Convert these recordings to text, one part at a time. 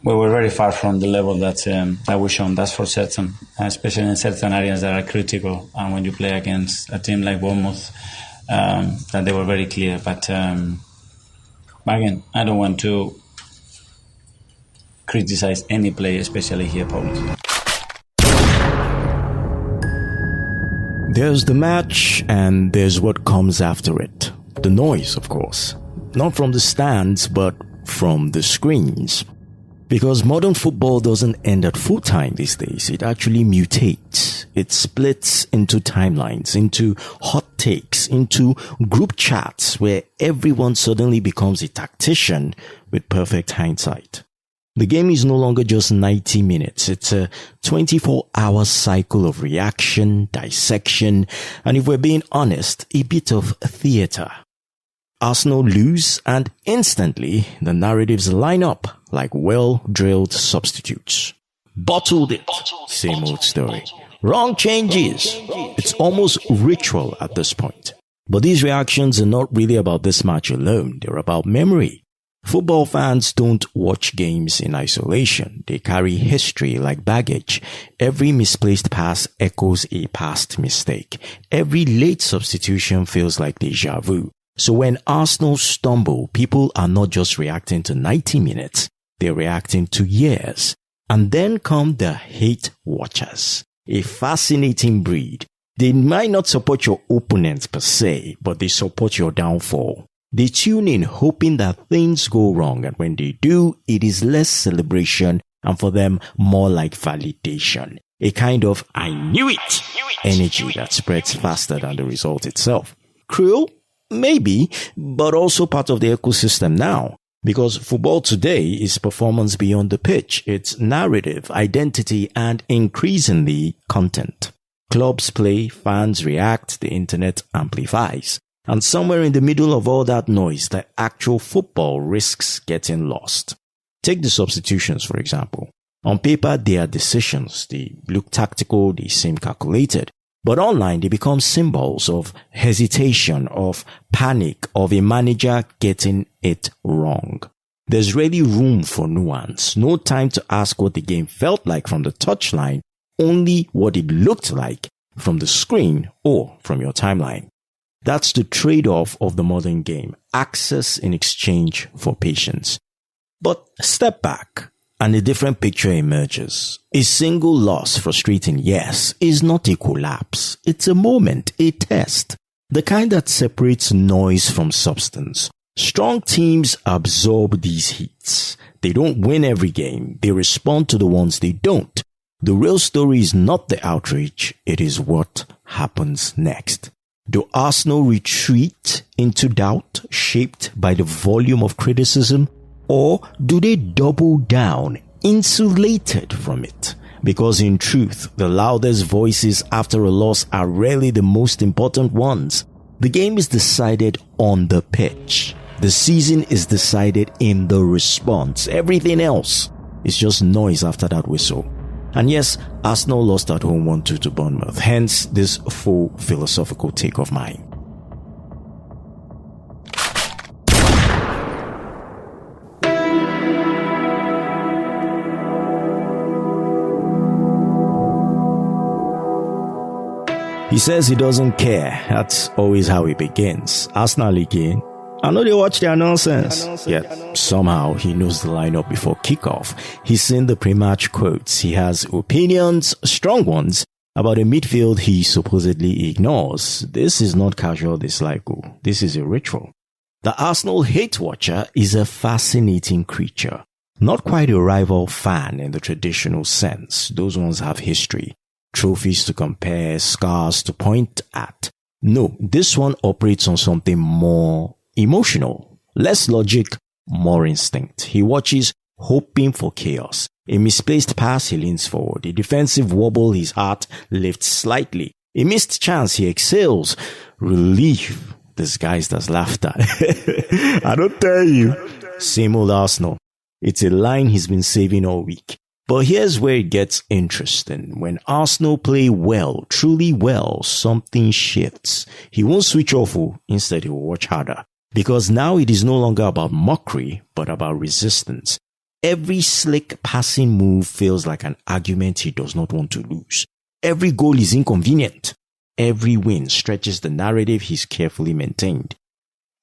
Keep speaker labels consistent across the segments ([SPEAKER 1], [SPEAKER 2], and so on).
[SPEAKER 1] We were very far from the level that we shown. That's for certain, especially in certain areas that are critical. And when you play against a team like Bournemouth, that they were very clear. But again, I don't want to criticize any player, especially here publicly.
[SPEAKER 2] There's the match, and there's what comes after it. The noise, of course. Not from the stands, but from the screens. Because modern football doesn't end at full time these days. It actually mutates. It splits into timelines, into hot takes, into group chats where everyone suddenly becomes a tactician with perfect hindsight. The game is no longer just 90 minutes. It's a 24-hour cycle of reaction, dissection, and if we're being honest, a bit of theatre. Arsenal lose, and instantly the narratives line up like well-drilled substitutes. Bottled it. Same old story. Wrong changes. It's almost ritual at this point. But these reactions are not really about this match alone. They're about memory. Football fans don't watch games in isolation. They carry history like baggage. Every misplaced pass echoes a past mistake. Every late substitution feels like déjà vu. So when Arsenal stumble, people are not just reacting to 90 minutes, they're reacting to years. And then come the hate watchers, a fascinating breed. They might not support your opponent per se, but they support your downfall. They tune in hoping that things go wrong, and when they do, it is less celebration and for them more like validation. A kind of "I knew it" energy that spreads faster than the result itself. Cruel? Maybe, but also part of the ecosystem now. Because football today is performance beyond the pitch. It's narrative, identity, and increasingly content. Clubs play, fans react, the internet amplifies. And somewhere in the middle of all that noise, the actual football risks getting lost. Take the substitutions, for example. On paper, they are decisions. They look tactical, they seem calculated. But online, they become symbols of hesitation, of panic, of a manager getting it wrong. There's really room for nuance. No time to ask what the game felt like from the touchline, only what it looked like from the screen or from your timeline. That's the trade-off of the modern game. Access in exchange for patience. But step back, and a different picture emerges. A single loss, frustrating, yes, is not a collapse. It's a moment, a test. The kind that separates noise from substance. Strong teams absorb these hits. They don't win every game. They respond to the ones they don't. The real story is not the outrage. It is what happens next. Do Arsenal retreat into doubt, shaped by the volume of criticism? Or do they double down, insulated from it? Because in truth, the loudest voices after a loss are rarely the most important ones. The game is decided on the pitch. The season is decided in the response. Everything else is just noise after that whistle. And yes, Arsenal lost at home 1-2 to Bournemouth. Hence this full philosophical take of mine. He says he doesn't care. That's always how it begins. Arsenal again. I know they watch their nonsense. Yet somehow he knows the lineup before kickoff. He's seen the pre-match quotes. He has opinions, strong ones, about a midfield he supposedly ignores. This is not casual dislike. This is a ritual. The Arsenal hate watcher is a fascinating creature. Not quite a rival fan in the traditional sense. Those ones have history. Trophies to compare, scars to point at. No, this one operates on something more emotional, less logic, more instinct. He watches, hoping for chaos. A misplaced pass, he leans forward. A defensive wobble, his heart lifts slightly. A missed chance, he exhales. Relief disguised as laughter. I don't tell you. Same old Arsenal. It's a line he's been saving all week. But here's where it gets interesting. When Arsenal play well, truly well, something shifts. He won't switch off, instead he will watch harder. Because now it is no longer about mockery, but about resistance. Every slick passing move feels like an argument he does not want to lose. Every goal is inconvenient. Every win stretches the narrative he's carefully maintained.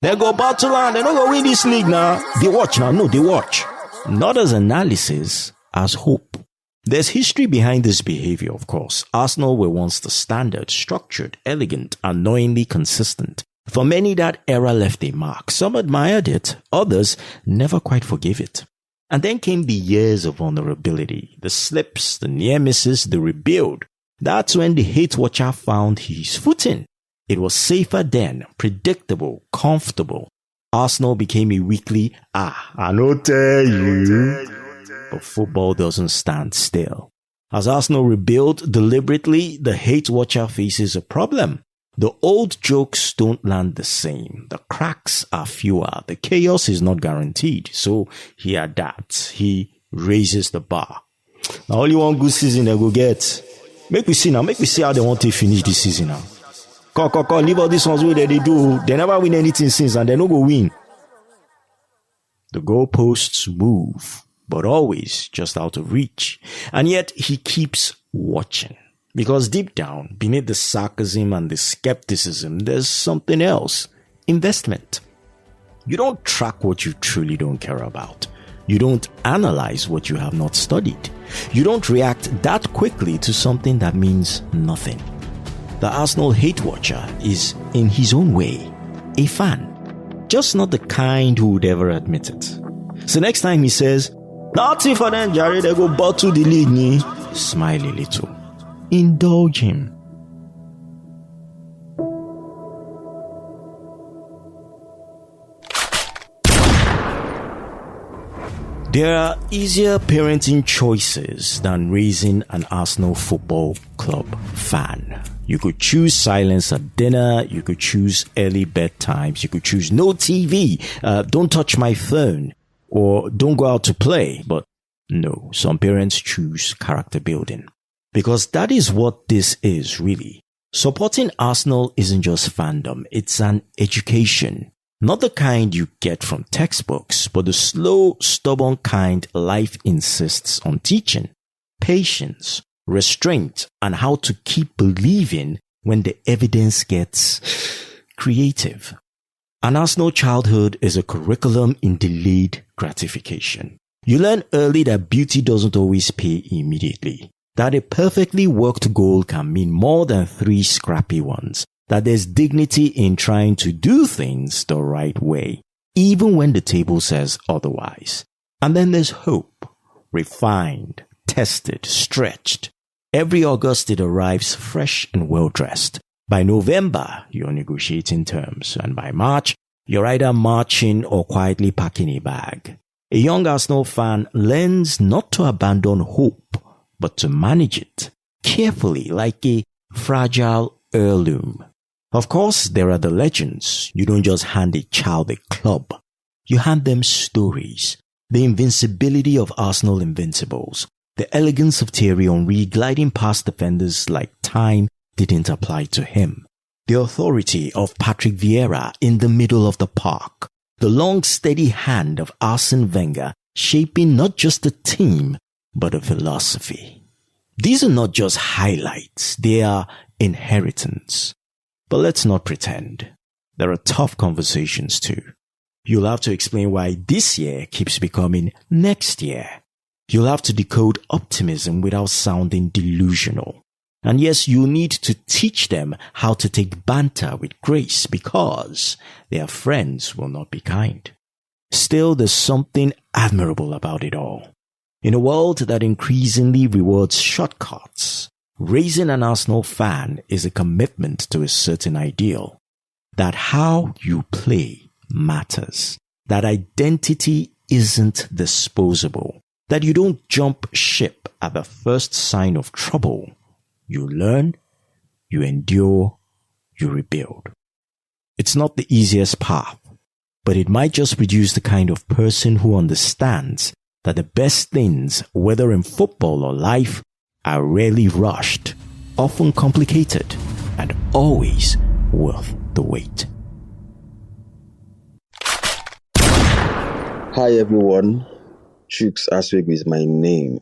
[SPEAKER 2] They go battle and they're not going to win this league now. They watch now. No, they watch. Not as analysis, as hope. There's history behind this behavior, of course. Arsenal were once the standard, structured, elegant, annoyingly consistent. For many, that era left a mark. Some admired it. Others never quite forgave it. And then came the years of vulnerability, the slips, the near misses, the rebuild. That's when the hate watcher found his footing. It was safer then, predictable, comfortable. Arsenal became a weekly, I know tell you. But football doesn't stand still. As Arsenal rebuild deliberately, the hate watcher faces a problem. The old jokes don't land the same. The cracks are fewer. The chaos is not guaranteed. So he adapts. He raises the bar. Now only one good season they go get. Make we see now. Make we see how they want to finish this season now. Come, leave all these ones where they do. They never win anything since and they no go win. The goalposts move, but always just out of reach. And yet he keeps watching. Because deep down, beneath the sarcasm and the skepticism, there's something else. Investment. You don't track what you truly don't care about. You don't analyze what you have not studied. You don't react that quickly to something that means nothing. The Arsenal hate watcher is, in his own way, a fan. Just not the kind who would ever admit it. So next time he says, "Nothing for them, Jerry, they go bottle the league," smile a little. Indulge him. There are easier parenting choices than raising an Arsenal Football Club fan. You could choose silence at dinner, you could choose early bedtimes, you could choose no TV, don't touch my phone, or don't go out to play. But no, some parents choose character building. Because that is what this is, really. Supporting Arsenal isn't just fandom, it's an education. Not the kind you get from textbooks, but the slow, stubborn kind life insists on teaching. Patience, restraint, and how to keep believing when the evidence gets creative. An Arsenal childhood is a curriculum in delayed gratification. You learn early that beauty doesn't always pay immediately. That a perfectly worked goal can mean more than 3 scrappy ones. That there's dignity in trying to do things the right way, even when the table says otherwise. And then there's hope, refined, tested, stretched. Every August it arrives fresh and well-dressed. By November, you're negotiating terms, and by March, you're either marching or quietly packing a bag. A young Arsenal fan learns not to abandon hope, but to manage it carefully like a fragile heirloom. Of course, there are the legends. You don't just hand a child a club. You hand them stories. The invincibility of Arsenal Invincibles. The elegance of Thierry Henry gliding past defenders like time didn't apply to him. The authority of Patrick Vieira in the middle of the park. The long steady hand of Arsene Wenger shaping not just a team, but a philosophy. These are not just highlights, they are inheritance. But let's not pretend. There are tough conversations too. You'll have to explain why this year keeps becoming next year. You'll have to decode optimism without sounding delusional. And yes, you need to teach them how to take banter with grace because their friends will not be kind. Still, there's something admirable about it all. In a world that increasingly rewards shortcuts, raising an Arsenal fan is a commitment to a certain ideal. That how you play matters. That identity isn't disposable. That you don't jump ship at the first sign of trouble. You learn, you endure, you rebuild. It's not the easiest path, but it might just produce the kind of person who understands that the best things, whether in football or life, are rarely rushed, often complicated, and always worth the wait.
[SPEAKER 3] Hi everyone, Chuks Aswegu is my name,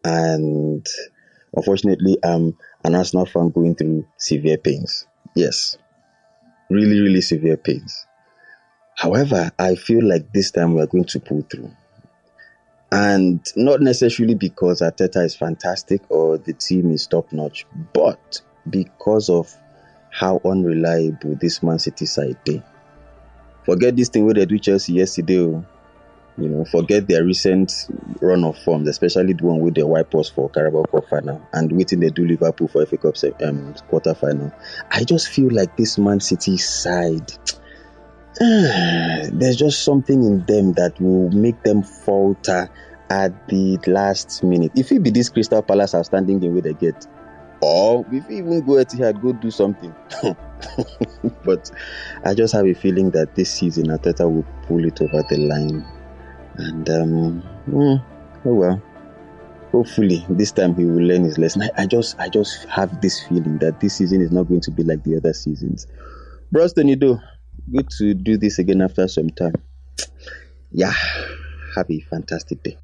[SPEAKER 3] and unfortunately, I'm an Arsenal fan going through severe pains. Yes, really, really severe pains. However, I feel like this time we are going to pull through. And not necessarily because Arteta is fantastic or the team is top-notch, but because of how unreliable this Man City side is. Forget this thing where they do Chelsea yesterday. Forget their recent run of forms, especially the one with the wipe us for Carabao Cup final and waiting they do Liverpool for FA Cup quarter final. I just feel like this Man City side, there's just something in them that will make them falter at the last minute. If it be this Crystal Palace outstanding game where they get, or if you even go Etihad, go do something. But I just have a feeling that this season Arteta will pull it over the line. And oh well, hopefully this time he will learn his lesson. I just have this feeling that this season is not going to be like the other seasons. Bros Tonido, good to do this again after some time. Yeah, have a fantastic day.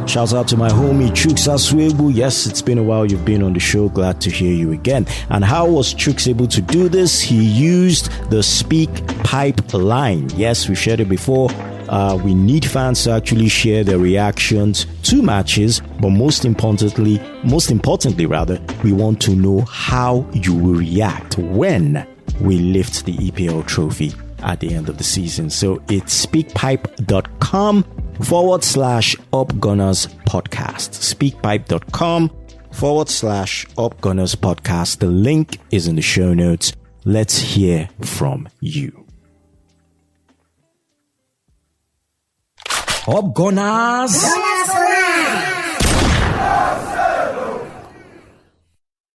[SPEAKER 2] Shouts out to my homie Chuks Aswegu. Yes, it's been a while you've been on the show. Glad to hear you again. And how was Chuks able to do this? He used the speak pipe line. Yes, we shared it before. We need fans to actually share their reactions to matches, but most importantly, we want to know how you will react when we lift the EPL trophy at the end of the season. So it's speakpipe.com/UpGunners podcast. Speakpipe.com/UpGunners podcast. The link is in the show notes. Let's hear from you. Up Gunners!